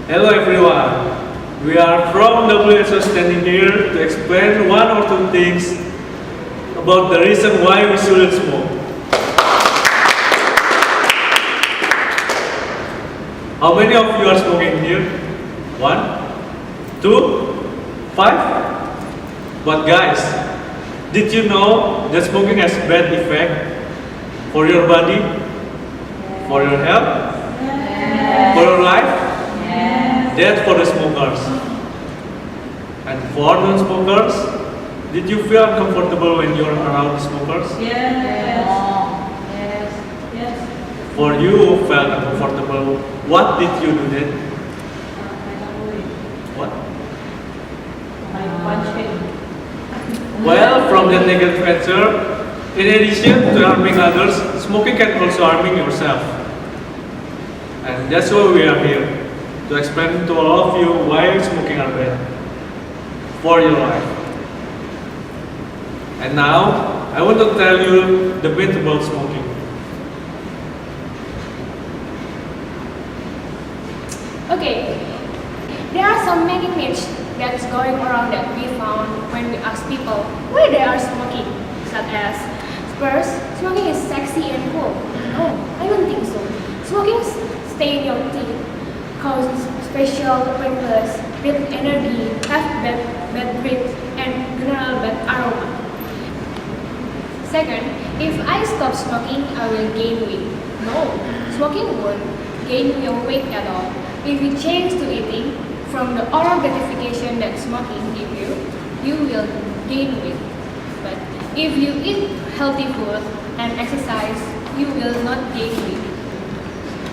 Hello everyone. We are from WSO standing here to explain one or two things about the reason why we shouldn't smoke. How many of you are smoking here? 1, 2, 5? But guys, did you know that smoking has bad effect for your body, for your health, for your life? That's for the smokers. And for non-smokers, did you feel uncomfortable when you're around smokers? Yes. Yes. For you who felt uncomfortable, what did you do then? What? I punch him. Well, from that negative answer, in addition to harming others, smoking can also harming yourself. And that's why we are here, to explain to all of you why smoking are bad for your life. And now, I want to tell you the myth about smoking. Okay, there are some many myths that's going around that we found when we ask people why they are smoking, such as, first, smoking is sexy and cool. No, I don't think so. Smoking stains your teeth, causes special wrinkles, build energy, have bad breath, and general bad aroma. Second, if I stop smoking, I will gain weight. No, smoking won't gain your weight at all. If you change to eating from the oral gratification that smoking gives you, you will gain weight. But if you eat healthy food and exercise, you will not gain weight.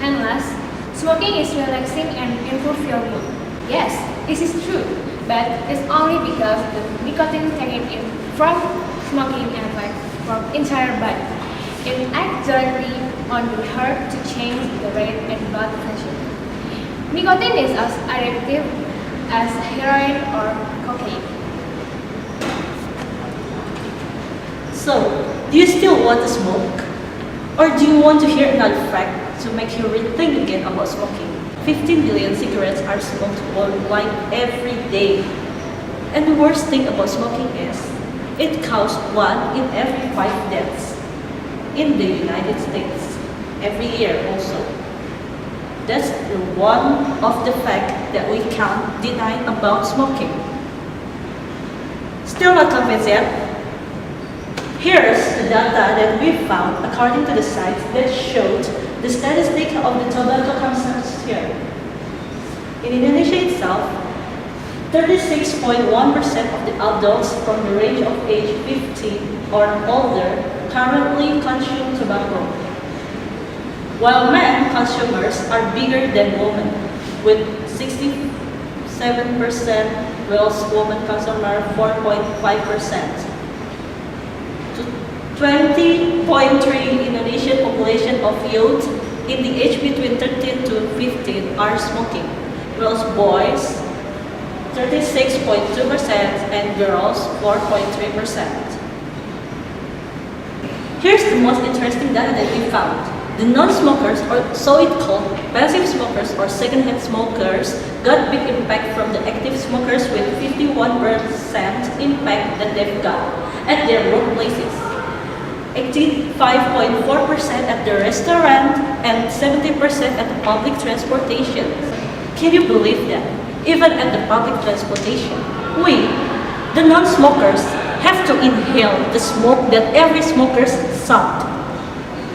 And last, smoking is relaxing and improve your mood. Yes, this is true, but it's only because the nicotine taken in from smoking affects from entire body. It acts directly on the heart to change the rate and blood pressure. Nicotine is as addictive as heroin or cocaine. So, do you still want to smoke? Or do you want to hear another fact to make you rethink again about smoking? 15 billion cigarettes are smoked worldwide every day. And the worst thing about smoking is, it causes 1 in every 5 deaths in the United States every year also. That's one of the facts that we can't deny about smoking. Still not convinced yet? Here's the data that we found according to the sites that showed the statistic of the tobacco consumption here. In Indonesia itself, 36.1% of the adults from the range of age 15 or older currently consume tobacco, while men consumers are bigger than women, with 67%, whilst women consumer 4.5%. 20.3 Indonesian population of youth in the age between 13 to 15 are smoking, whilst boys 36.2% and girls 4.3%. Here's the most interesting data that we found. The non-smokers, or so it called passive smokers or second-hand smokers, got big impact from the active smokers with 51% impact that they've got at their workplaces, 85.4% at the restaurant, and 70% at the public transportation. Can you believe that? Even at the public transportation, we, the non-smokers, have to inhale the smoke that every smoker sucked.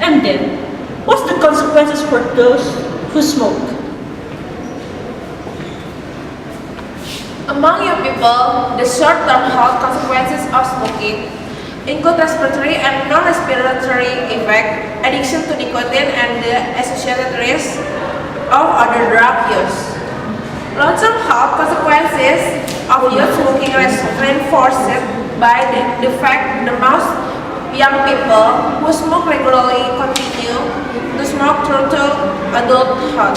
And then, what's the consequences for those who smoke? Among young people, the short-term health consequences of smoking include respiratory and non-respiratory effect, addiction to nicotine, and the associated risk of other drug use. Long-term health consequences of youth smoking reinforced by the fact that most young people who smoke regularly continue to smoke through to adulthood.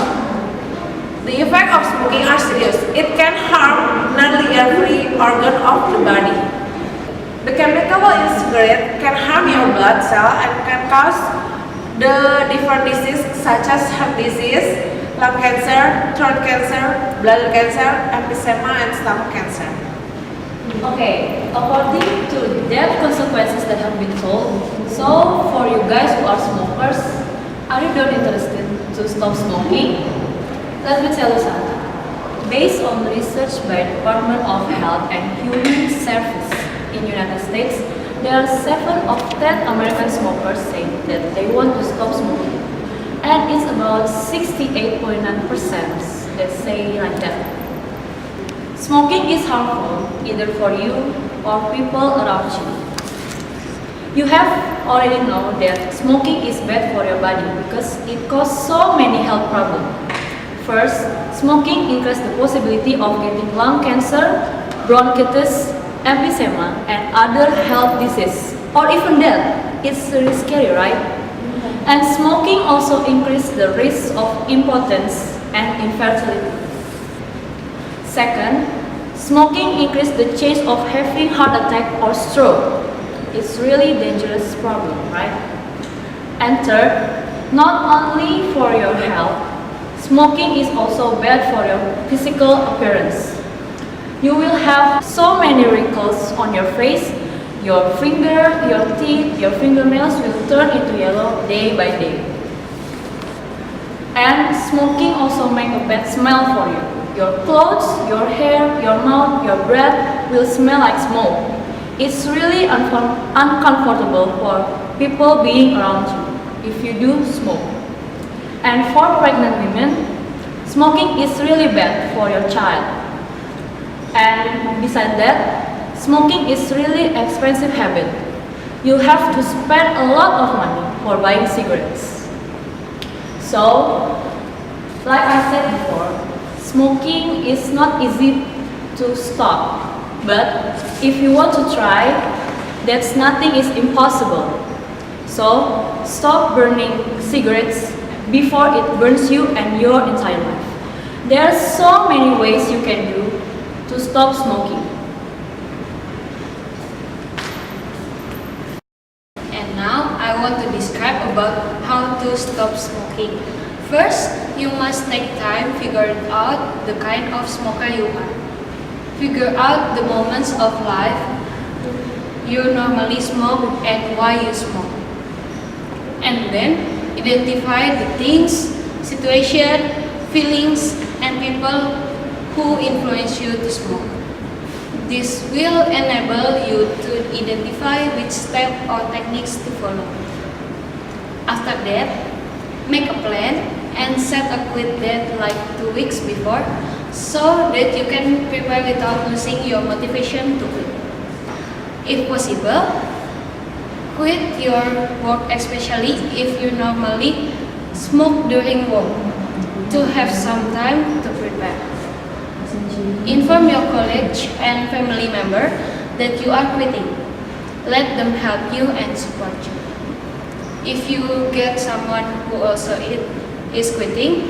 The effects of smoking are serious. It can harm nearly every organ of the body. The chemical in cigarette can harm your blood cell and can cause the different diseases such as heart disease, lung cancer, throat cancer, bladder cancer, emphysema, and stomach cancer. Okay, according to that consequences that have been told, so for you guys who are smokers, are you not interested to stop smoking? Let me tell you something. Based on research by Department of Health and Human Services in United States, there are 7 of 10 American smokers say that they want to stop smoking. And it's about 68.9% that say like that. Smoking is harmful either for you or people around you. You have already know that smoking is bad for your body because it causes so many health problems. First, smoking increases the possibility of getting lung cancer, bronchitis, emphysema, and other health diseases, or even death. It's really scary, right? And smoking also increases the risk of impotence and infertility. Second, smoking increases the chance of having heart attack or stroke. It's really dangerous problem, right? And third, not only for your health, smoking is also bad for your physical appearance. You will have so many wrinkles on your face, your finger, your teeth, your fingernails will turn into yellow day by day. And smoking also makes a bad smell for you. Your clothes, your hair, your mouth, your breath will smell like smoke. It's really uncomfortable for people being around you if you do smoke. And for pregnant women, smoking is really bad for your child. And besides that, smoking is really expensive habit. You have to spend a lot of money for buying cigarettes. So, like I said before, smoking is not easy to stop. But if you want to try, that's nothing is impossible. So, stop burning cigarettes before it burns you and your entire life. There are so many ways you can do to stop smoking. And now I want to describe about how to stop smoking. First, you must take time figuring out the kind of smoker you are. Figure out the moments of life you normally smoke and why you smoke. And then identify the things, situation, feelings, and people who influence you to smoke. This will enable you to identify which step or techniques to follow. After that, make a plan and set a quit date like 2 weeks before so that you can prepare without losing your motivation to quit. If possible, quit your work, especially if you normally smoke during work, to have some time to prepare. Inform your colleague and family member that you are quitting. Let them help you and support you. If you get someone who also is quitting,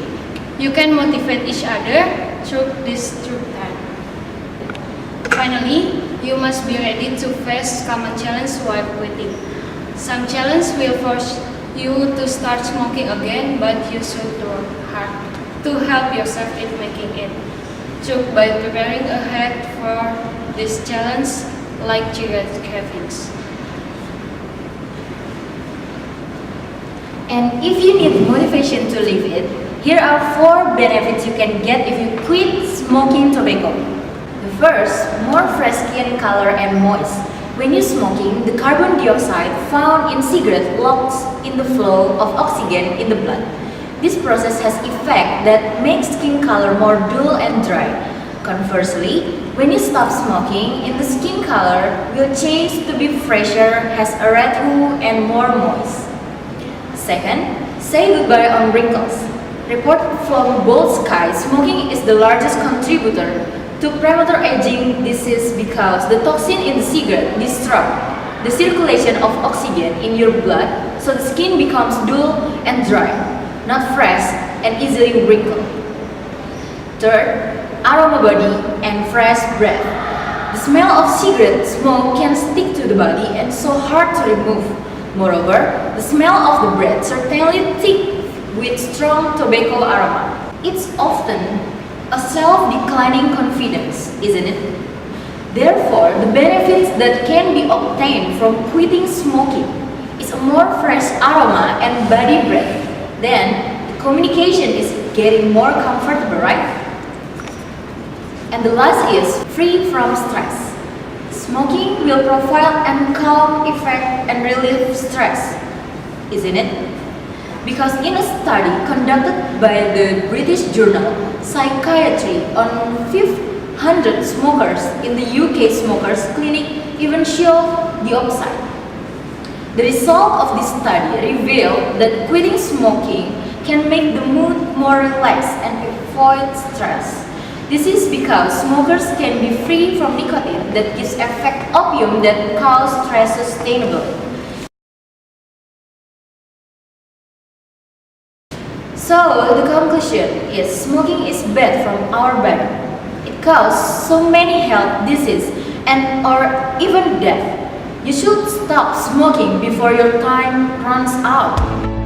you can motivate each other through this time. Finally, you must be ready to face common challenges while quitting. Some challenges will force you to start smoking again, but you should work hard to help yourself in making it through by preparing ahead for this challenge like cigarette cravings. And if you need motivation to leave it, here are 4 benefits you can get if you quit smoking tobacco. The first, more fresh skin color and moist. When you're smoking, the carbon dioxide found in cigarette locks in the flow of oxygen in the blood. This process has effect that makes skin color more dull and dry. Conversely, when you stop smoking, the skin color will change to be fresher, has a red hue and more moist. Second, say goodbye on wrinkles. Report from Bald Sky, smoking is the largest contributor to premature aging disease because the toxin in the cigarette disrupts the circulation of oxygen in your blood, so the skin becomes dull and dry, not fresh and easily wrinkled. Third, aroma body and fresh breath. The smell of cigarette smoke can stick to the body and so hard to remove. Moreover, the smell of the breath certainly thick with strong tobacco aroma. It's often a self-declining confidence, isn't it? Therefore, the benefits that can be obtained from quitting smoking is a more fresh aroma and body breath. Then, the communication is getting more comfortable, right? And the last is free from stress. Smoking will provide a calm effect and relieve stress, isn't it? Because in a study conducted by the British journal Psychiatry on 500 smokers in the UK smokers clinic even showed the opposite. The result of this study revealed that quitting smoking can make the mood more relaxed and avoid stress. This is because smokers can be free from nicotine that gives effect opium that cause stress sustainably. So the conclusion is smoking is bad from our body. It causes so many health diseases and or even death. You should stop smoking before your time runs out.